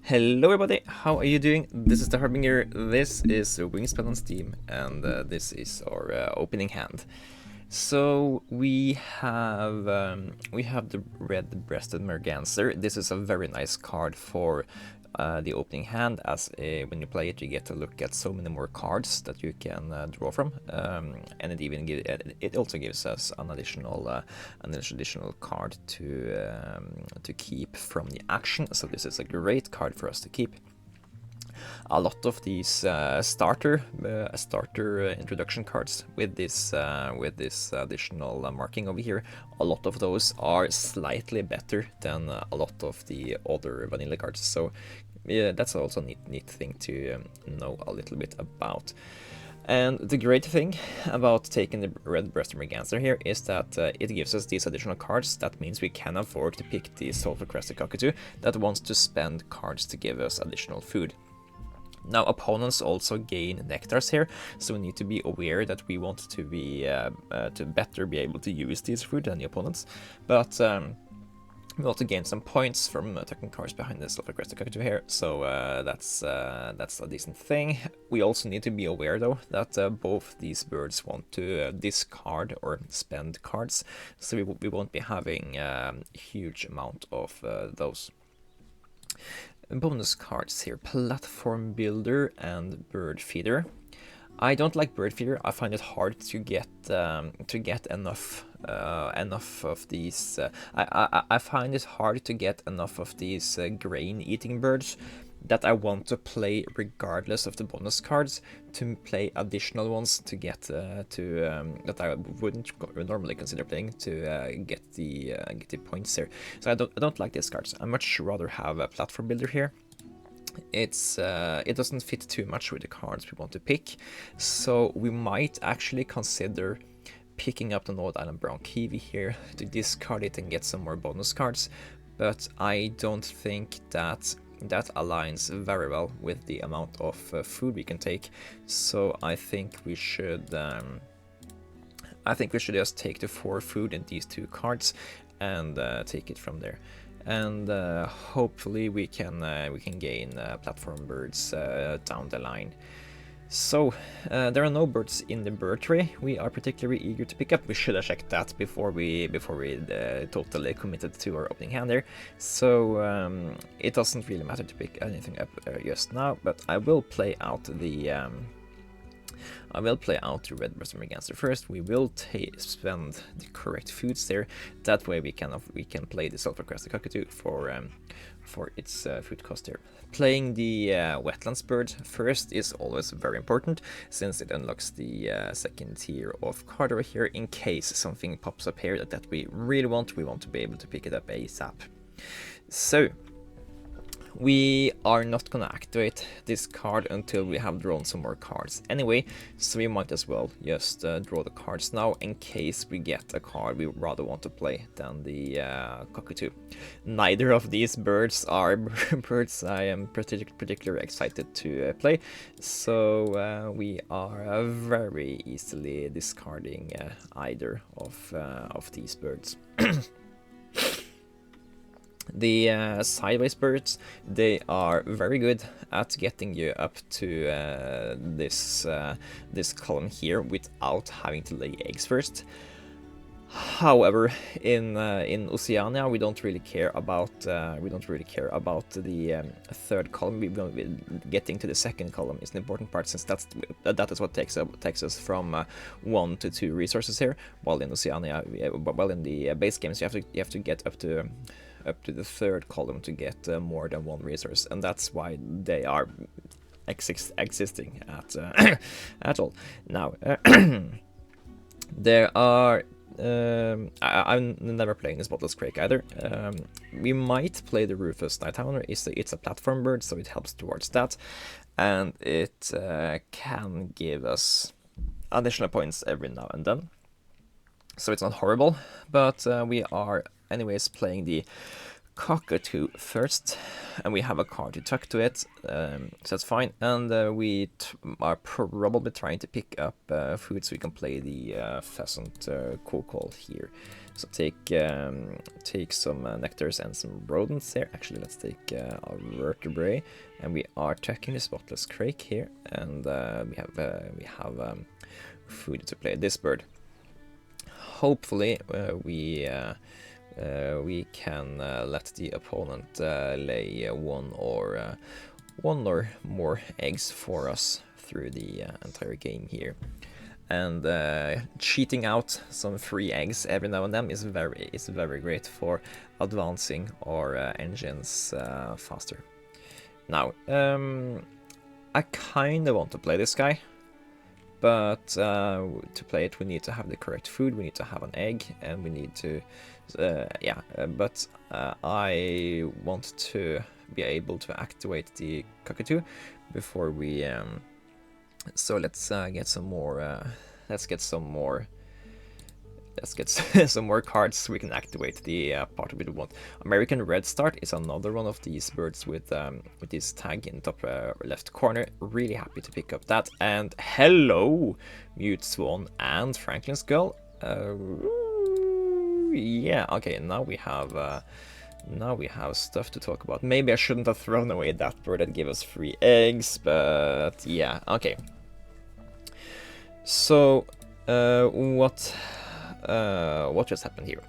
Hello everybody, how are you doing? This is the Harbinger, this is Wingspan on Steam, and this is our opening hand. So we have the red-breasted Merganzer. This is a very nice card for the opening hand, as when you play it you get to look at so many more cards that you can draw from, and it also gives us an additional card to keep from the action. So this is a great card for us to keep. A lot of these starter introduction cards with this additional marking over here, a lot of those are slightly better than a lot of the other vanilla cards. So yeah, that's also a neat thing to know a little bit about. And the great thing about taking the red-breasted Merganzer here is that it gives us these additional cards. That means we can afford to pick the sulfur-crested cockatoo that wants to spend cards to give us additional food. Now, opponents also gain nectars here, so we need to be aware that we want to be to better be able to use these food than the opponents. But we also gain some points from attacking cards behind the sulfur-crested cockatoo here, so that's a decent thing. We also need to be aware, though, that both these birds want to discard or spend cards, so we won't be having a huge amount of those. Bonus cards here: Platform Builder and Bird Feeder. I don't like Bird Feeder. I find it hard to get enough of these. I find it hard to get enough of these grain-eating birds that I want to play regardless of the bonus cards, to play additional ones to get that I wouldn't normally consider playing to get the points here. So I don't like these cards. I much rather have a Platform Builder here. It doesn't fit too much with the cards we want to pick, so we might actually consider picking up the North Island Brown Kiwi here to discard it and get some more bonus cards, but I don't think that aligns very well with the amount of food we can take. So I think we should just take the 4 food in these 2 cards and take it from there. And hopefully we can gain platform birds down the line. So there are no birds in the bird tray we are particularly eager to pick up. We should have checked that before we totally committed to our opening hand there. So it doesn't really matter to pick anything up just now, but I will play out the red-breasted Merganzer first. We will spend the correct foods there. That way we can play the sulfur-crested cockatoo for its food cost here. Playing the wetlands bird first is always very important, since it unlocks the second tier of card over here in case something pops up here that we really want. We want to be able to pick it up ASAP. So we are not gonna activate this card until we have drawn some more cards anyway, so we might as well just draw the cards now in case we get a card we rather want to play than the cockatoo. Neither of these birds are birds I am particularly excited to play, so we are very easily discarding either of these birds. The sideways birds, they are very good at getting you up to this column here without having to lay eggs first. However, in Oceania, we don't really care about the third column. Getting to the second column is an important part, since that is what takes us from 1 to 2 resources here. While in Oceania, in the base games, you have to get up to the third column to get more than 1 resource, and that's why they are existing at all. Now, there are. I'm never playing this Spotless Crake either. We might play the Rufus Nighthound. It's a platform bird, so it helps towards that, and it can give us additional points every now and then. So it's not horrible, but we are anyways playing the cockatoo first, and we have a card to tuck to it, so that's fine. And we are probably trying to pick up food so we can play the pheasant quail here. So take some nectars and some rodents there. Actually, let's take a vertebrae, and we are tucking the spotless crake here, and we have food to play this bird. Hopefully, we can let the opponent lay one or more eggs for us through the entire game here. And cheating out some free eggs every now and then is very great for advancing our engines faster. Now, I kind of want to play this guy, but to play it we need to have the correct food, we need to have an egg, and we need to but I want to be able to activate the cockatoo before we so let's get some more some more cards so we can activate the part we want. American Redstart is another one of these birds with this tag in the top left corner. Really happy to pick up that. And hello, Mute Swan and Franklin's Gull. Yeah, okay, now we have stuff to talk about. Maybe I shouldn't have thrown away that bird that gave us 3 eggs, but yeah, okay. So, what just happened here?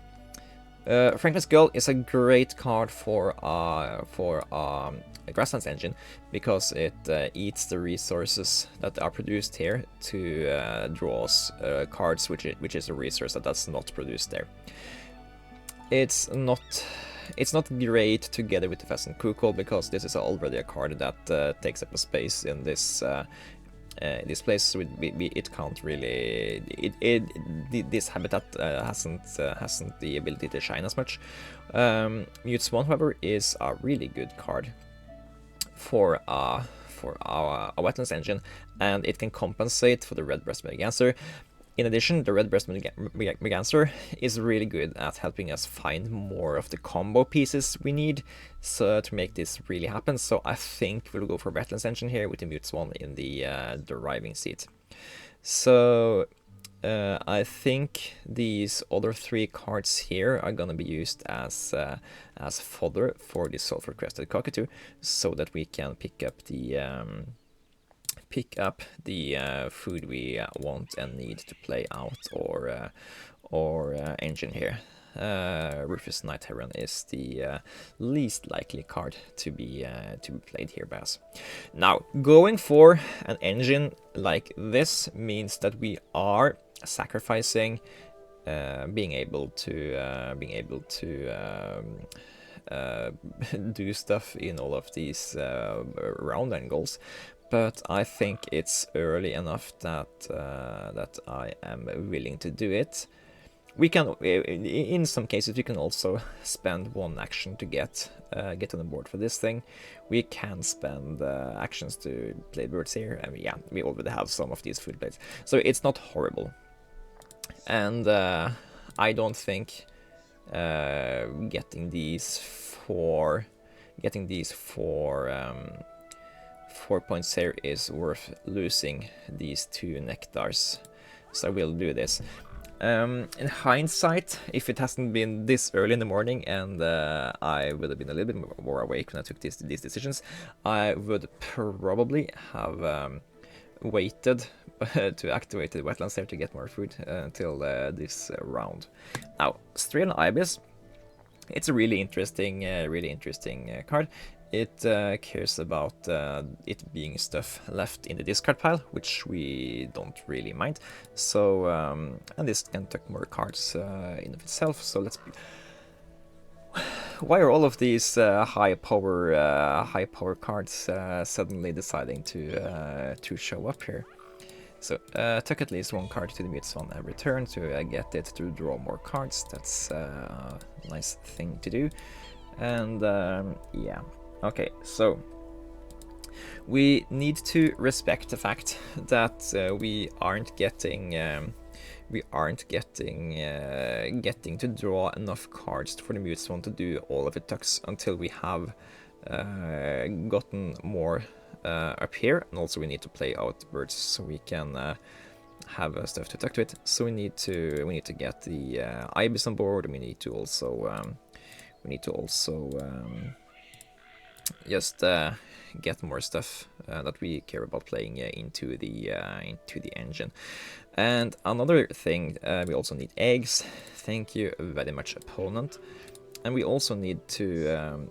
Franklin's Gull is a great card for a Grasslands engine because it eats the resources that are produced here to draw us cards, which is a resource that's not produced there. It's not great together with the Pheasant Quail because this is already a card that takes up a space in this place, so it can't really. This habitat hasn't the ability to shine as much. Mute Swan, however, is a really good card for our wetlands engine, and it can compensate for the red-breasted Merganzer. In addition, the red-breasted Merganzer is really good at helping us find more of the combo pieces we need to make this really happen. So I think we'll go for wetlands engine here with the Mute Swan in the driving seat. So I think these other 3 cards here are gonna be used as fodder for the sulfur-crested cockatoo, so that we can pick up the food we want and need to play out or engine here. Rufus Night Heron is the least likely card to be played here by us. Now, going for an engine like this means that we are sacrificing being able to do stuff in all of these round angles. But I think it's early enough that I am willing to do it. We can, in some cases, we can also spend 1 action to get on the board for this thing. We can spend actions to play birds here, and yeah, we already have some of these food plates, so it's not horrible. And I don't think getting these 4 points here is worth losing these 2 nectars, so we'll do this. In hindsight, if it hasn't been this early in the morning and I would have been a little bit more awake when I took these decisions, I would probably have waited to activate the wetlands here to get more food until this round. Now, Australian Ibis, it's a really interesting card. It cares about it being stuff left in the discard pile, which we don't really mind. So, and this can tuck more cards in of itself. So let's. Why are all of these high power cards suddenly deciding to show up here? So tuck at least 1 card to the Mute Swan every turn to get it to draw more cards. That's a nice thing to do. And yeah. Okay, so we need to respect the fact that we aren't getting we aren't getting to draw enough cards for the mute swan to do all of its tucks until we have gotten more up here, and also we need to play out birds so we can have stuff to tuck to it. So we need to get the ibis on board, and we need to also just get more stuff that we care about playing into the engine. And another thing, we also need eggs. Thank you very much, opponent. And we also need to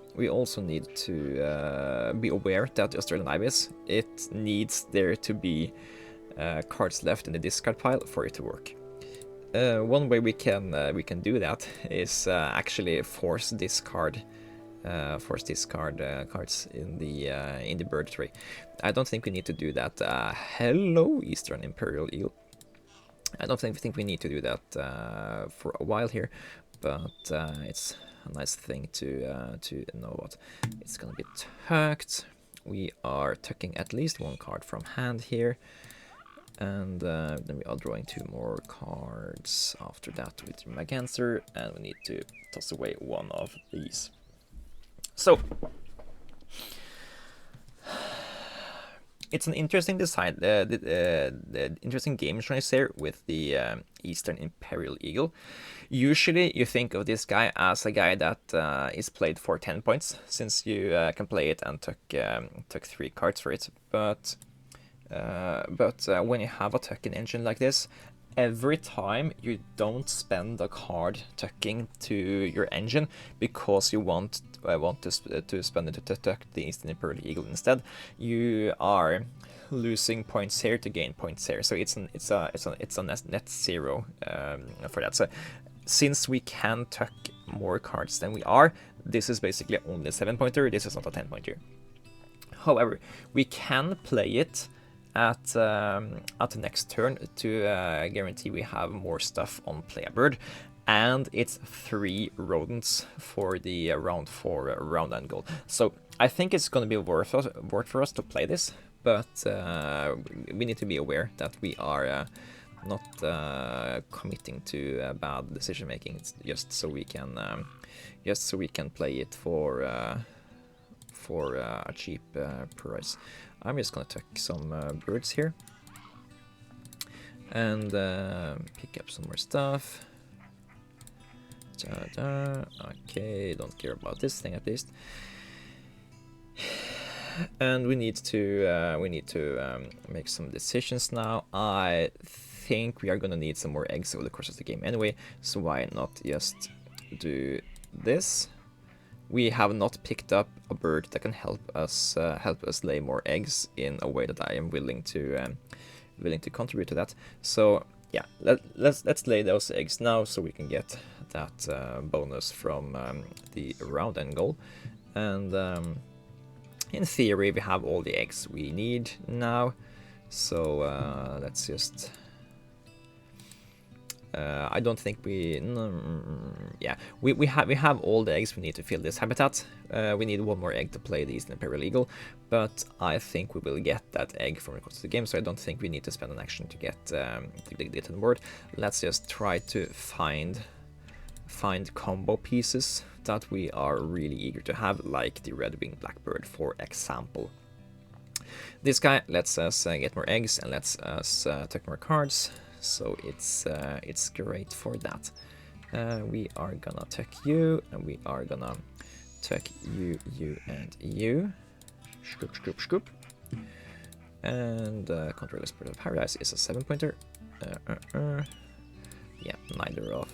be aware that the Australian ibis, it needs there to be cards left in the discard pile for it to work. One way we can do that is actually force discard cards in the bird tree. I don't think we need to do that. Hello, Eastern Imperial Eel. I don't think we need to do that for a while here, but it's a nice thing to know about. It's gonna be tucked. We are tucking at least one card from hand here. And then we are drawing 2 more cards after that with Merganzer, and we need to toss away one of these. So it's an interesting design, the interesting game choice here with the Eastern Imperial Eagle. Usually you think of this guy as a guy that is played for 10 points, since you can play it and took 3 cards for it, but when you have a tucking engine like this, every time you don't spend a card tucking to your engine because you want to spend it to tuck the Eastern Imperial Eagle instead, you are losing points here to gain points here. So it's a net zero for that. So since we can tuck more cards than we are, this is basically only a 7-pointer. This is not a 10-pointer. However, we can play it at the next turn to guarantee we have more stuff on Play a Bird, and it's 3 rodents for the round 4 round end goal. So I think it's going to be worth for us to play this, but we need to be aware that we are not committing to bad decision making. It's just so we can play it for a cheap price. I'm just gonna tuck some birds here and pick up some more stuff. Okay, don't care about this thing at least. And we need to make some decisions now. I think we are gonna need some more eggs over the course of the game anyway, so why not just do this? We have not picked up a bird that can help us lay more eggs in a way that I am willing to contribute to that. So yeah, let's lay those eggs now so we can get that bonus from the round end goal. And in theory, we have all the eggs we need now. So let's just. I don't think we. Yeah, we have all the eggs we need to fill this habitat. We need one more egg to play the Eastern Imperial Eagle, but I think we will get that egg from the course of the game. So I don't think we need to spend an action to get it on board. Let's just try to find combo pieces that we are really eager to have, like the red-winged blackbird, for example. This guy lets us get more eggs and lets us take more cards. So it's great for that. We are gonna tuck you, and we are gonna tuck you, and you. Scoop, scoop, scoop. And Controller's Bird of Paradise is a 7-pointer. Yeah, neither of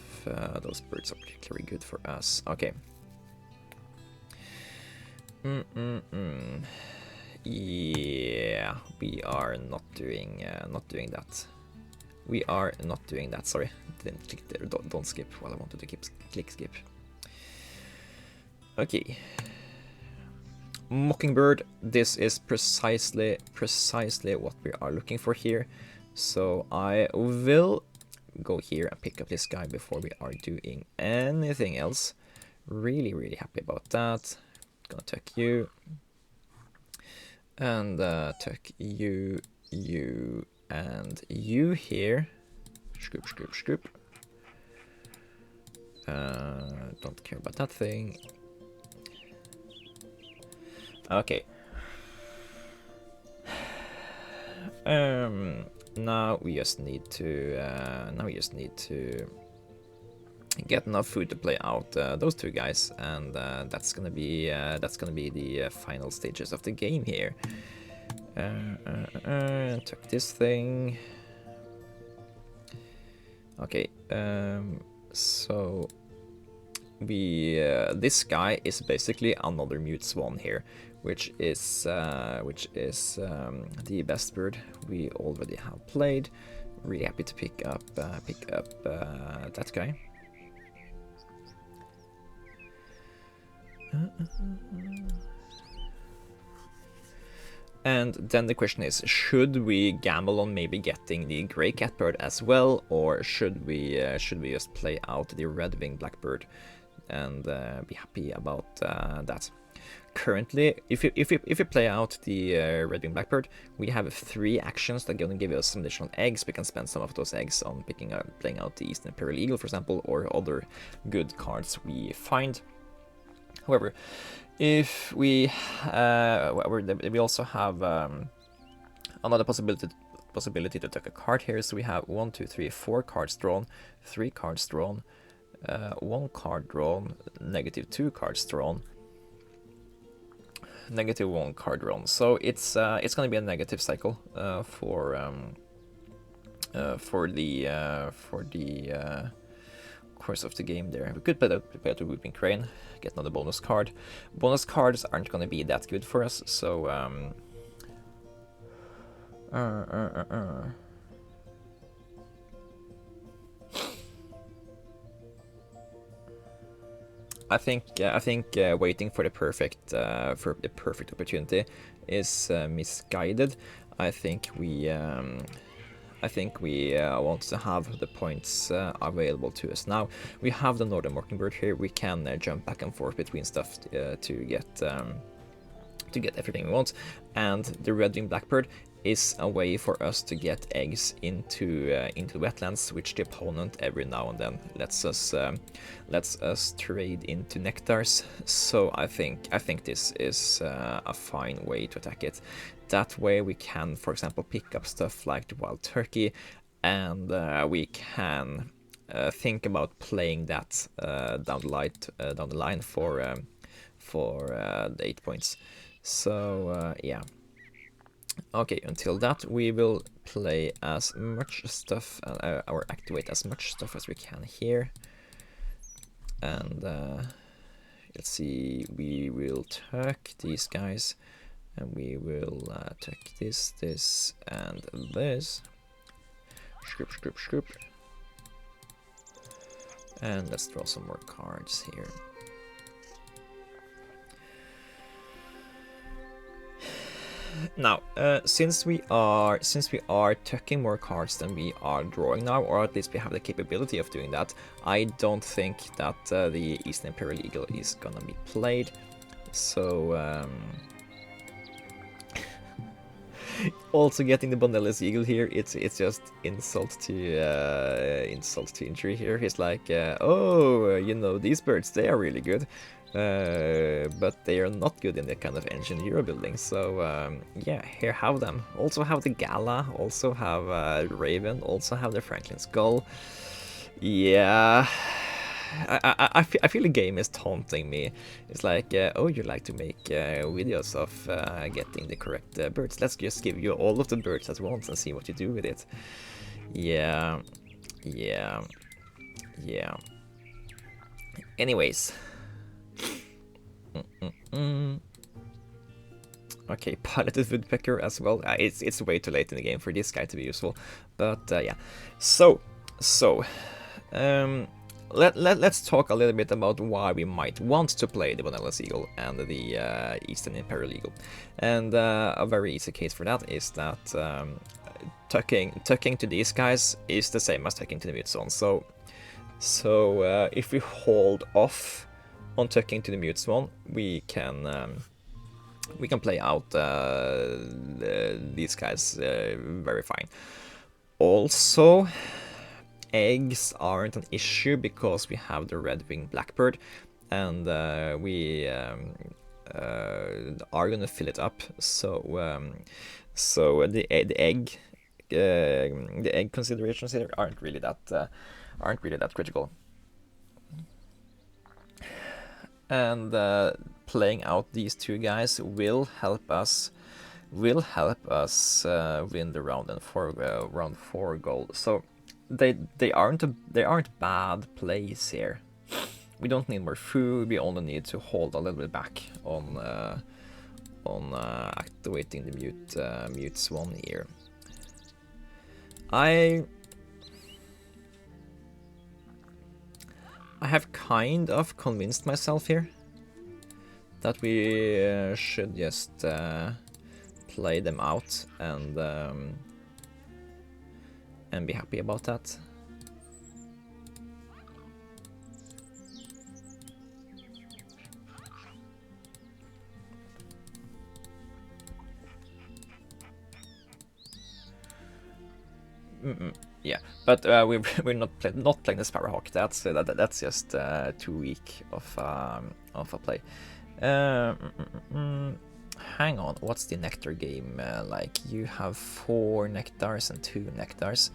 those birds are particularly good for us. Okay. Yeah, we are not doing that. We are not doing that. Sorry, didn't click there. Don't skip while I wanted to click skip. Okay. Mockingbird. This is precisely what we are looking for here. So I will go here and pick up this guy before we are doing anything else. Really happy about that. Gonna tuck you. And tuck you, and you here. Scoop, scoop, scoop. Don't care about that thing. Okay. Now we just need to get enough food to play out those two guys, and that's gonna be the final stages of the game here. Took this thing. Okay. So we this guy is basically another mute swan here, which is the best bird we already have played. Really happy to pick up that guy. And then the question is, should we gamble on maybe getting the grey catbird as well, or should we just play out the red-winged blackbird and be happy about that? Currently, if you play out the red-winged blackbird, we have 3 actions that are going to give us some additional eggs. We can spend some of those eggs on playing out the Eastern Imperial Eagle, for example, or other good cards we find. However, if we also have another possibility to take a card here. So we have 1, 2, 3, 4 cards drawn, 3 cards drawn, 1 card drawn, -2 cards drawn, -1 card drawn. So it's going to be a negative cycle for the course of the game there. We could play to Whooping Crane, get another bonus card. Bonus cards aren't going to be that good for us, so I think waiting for the perfect opportunity is misguided. I think we want to have the points available to us now. We have the Northern Mockingbird here. We can jump back and forth between stuff to get everything we want, and the red-winged blackbird is a way for us to get eggs into wetlands, which the opponent every now and then lets us trade into nectars. So I think this is a fine way to attack it. That way we can, for example, pick up stuff like the wild turkey, and we can think about playing that down the line for the 8 points. So yeah. Okay, until that we will play as much stuff or activate as much stuff as we can here. And let's see, we will tuck these guys, and we will take this, and this. Scoop, scoop, scoop. And let's draw some more cards here. Now, since we are tucking more cards than we are drawing now, or at least we have the capability of doing that, I don't think that the Eastern Imperial Eagle is gonna be played. So also getting the Bonelli's Eagle here, it's just insult to injury here. He's like, oh, you know, these birds, they are really good. But they are not good in that kind of engine hero building, so yeah, here have them. Also have the Gala, also have Raven, also have the Franklin Skull. Yeah, I feel the game is taunting me. It's like, oh, you like to make videos of getting the correct birds. Let's just give you all of the birds at once and see what you do with it. Yeah. Anyways. Okay, piloted woodpecker as well. It's way too late in the game for this guy to be useful, but yeah. So let's talk a little bit about why we might want to play the Bonelli's Eagle and the Eastern Imperial Eagle. And a very easy case for that is that tucking to these guys is the same as tucking to the mute swan. So if we hold off on tucking to the mute swan, we can play out these guys very fine. Also, eggs aren't an issue because we have the red-winged blackbird, and we are gonna fill it up. So the egg considerations here aren't really that critical. And playing out these two guys will help us win the round and round 4 gold. So they aren't bad plays here. We don't need more food. We only need to hold a little bit back on activating the mute swan here. I have kind of convinced myself here that we should just play them out and be happy about that. Yeah, but we're not playing the Sparrowhawk. That's just too weak of a play. Hang on, what's the nectar game like? You have 4 nectars and 2 nectars.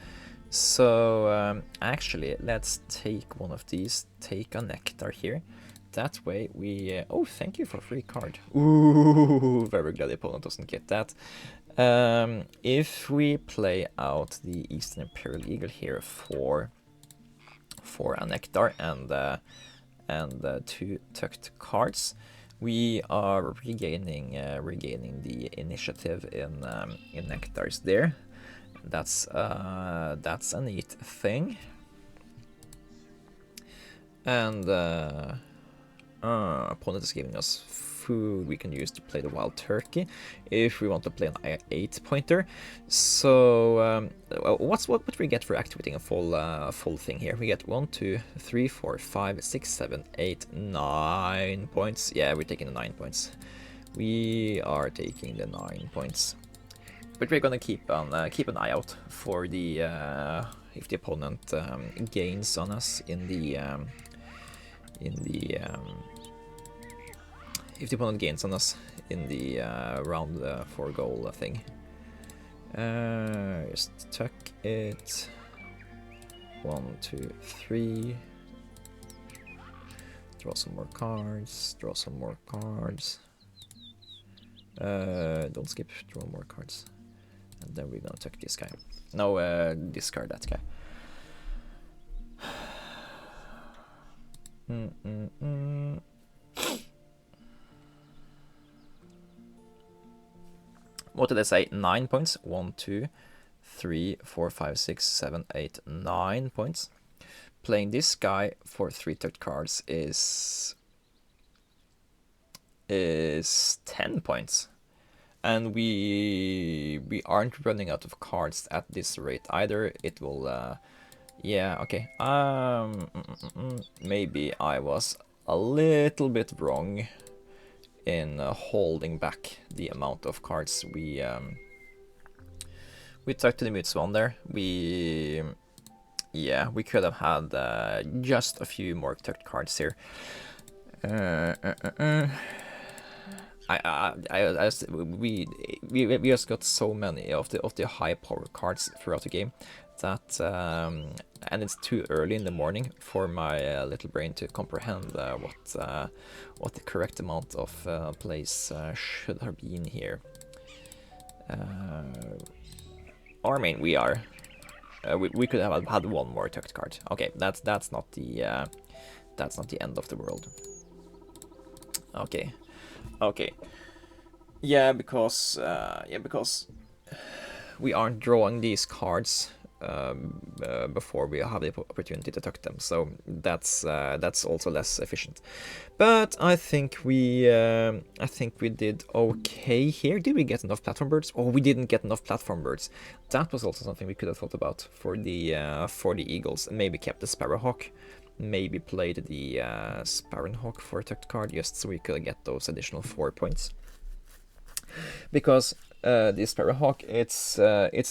So actually, let's take one of these. Take a nectar here. That way we... oh, thank you for a free card. Ooh, very glad the opponent doesn't get that. If we play out the Eastern Imperial Eagle here for a nectar and 2 tucked cards, we are regaining the initiative in nectars there. That's a neat thing. And opponent is giving us food we can use to play the wild turkey if we want to play an 8-pointer. So what would we get for activating a full thing here? We get 1, 2, 3, 4, 5, 6, 7, 8, 9 points. Yeah, we're taking the 9 points. We are taking the 9 points. But we're gonna keep an eye out for the if the opponent gains on us if the opponent gains on us in the round 4 goal thing. Just tuck it. 1, 2, 3. Draw some more cards. Draw some more cards. Don't skip. Draw more cards. And then we're gonna tuck this guy. No, discard that guy. What did I say? 9 points. 1, 2, 3, 4, 5, 6, 7, 8, 9 points. Playing this guy for 3 tucked cards is 10 points. And we aren't running out of cards at this rate either. It will yeah, okay. Maybe I was a little bit wrong in holding back the amount of cards we tucked to the mute swan there. We could have had just a few more tucked cards here. We just got so many of the high power cards throughout the game that and it's too early in the morning for my little brain to comprehend what the correct amount of plays should have been here. Or I mean, we could have had one more tucked card. Okay, that's not the end of the world. Okay. Yeah, because we aren't drawing these cards before we have the opportunity to tuck them, so that's also less efficient. But I think we did okay here. Did we get enough platform birds? Oh, we didn't get enough platform birds. That was also something we could have thought about for the eagles. Maybe kept the sparrowhawk. Maybe played the Sparrowhawk for a tucked card just so we could get those additional 4 points. Because the Sparrowhawk, it's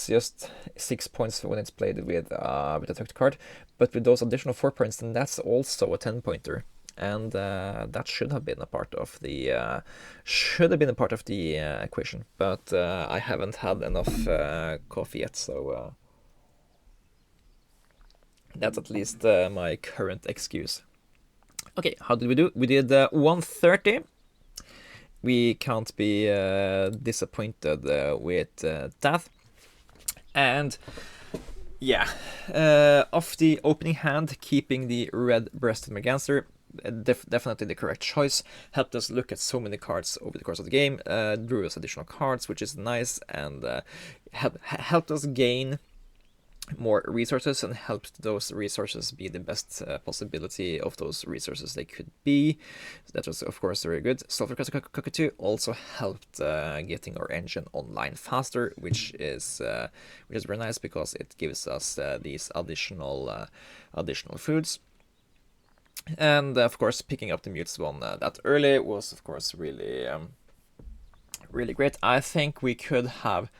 just 6 points when it's played with a tucked card, but with those additional 4 points, then that's also a 10-pointer, and that should have been a part of the equation. But I haven't had enough coffee yet, so that's at least my current excuse. Okay, how did we do? We did 130. We can't be disappointed with that. And yeah, of the opening hand, keeping the red-breasted Merganzer, definitely the correct choice. Helped us look at so many cards over the course of the game, drew us additional cards, which is nice, and helped us gain more resources and helped those resources be the best possibility of those resources they could be. So that was, of course, very good. Sulfur Cockatoo also helped getting our engine online faster, which is very nice because it gives us these additional foods. And of course, picking up the Mute Swan that early was, of course, really great. I think we could have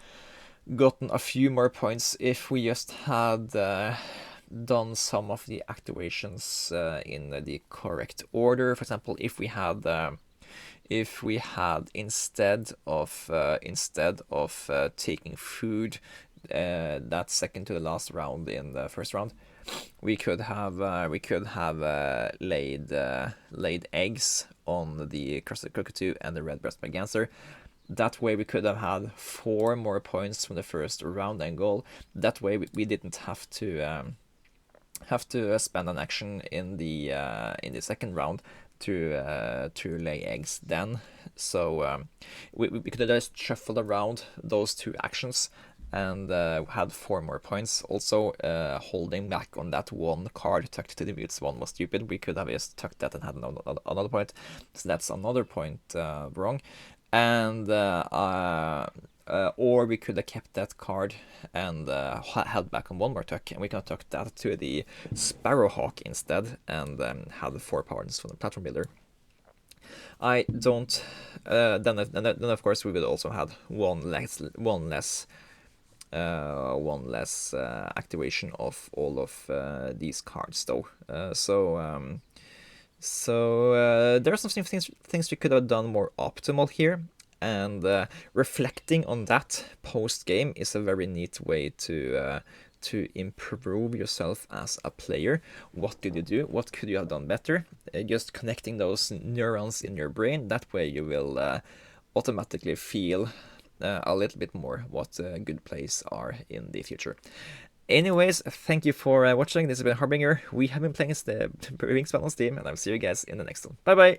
gotten a few more points if we just had done some of the activations in the correct order. For example, if we had instead of taking food that second to the last round in the first round, we could have laid eggs on the crested cockatoo and the red-breasted Merganzer. That way we could have had 4 more points from the first round and goal. That way we didn't have to spend an action in the second round to lay eggs then. So we could have just shuffled around those 2 actions and had 4 more points. Also, holding back on that 1 card tucked to the Mute Swan was stupid. We could have just tucked that and had another point. So that's another point wrong. And or we could have kept that card and held back on 1 more tuck, and we can tuck that to the Sparrowhawk instead, and had 4 points from the platform builder. I don't. Then of course we would also had one less activation of all of these cards though. So there are some things we could have done more optimal here, and reflecting on that post-game is a very neat way to improve yourself as a player. What did you do? What could you have done better? Just connecting those neurons in your brain. That way you will automatically feel a little bit more what good plays are in the future. Anyways, thank you for watching. This has been Harbinger. We have been playing the Wingspan on Steam, and I'll see you guys in the next one. Bye bye!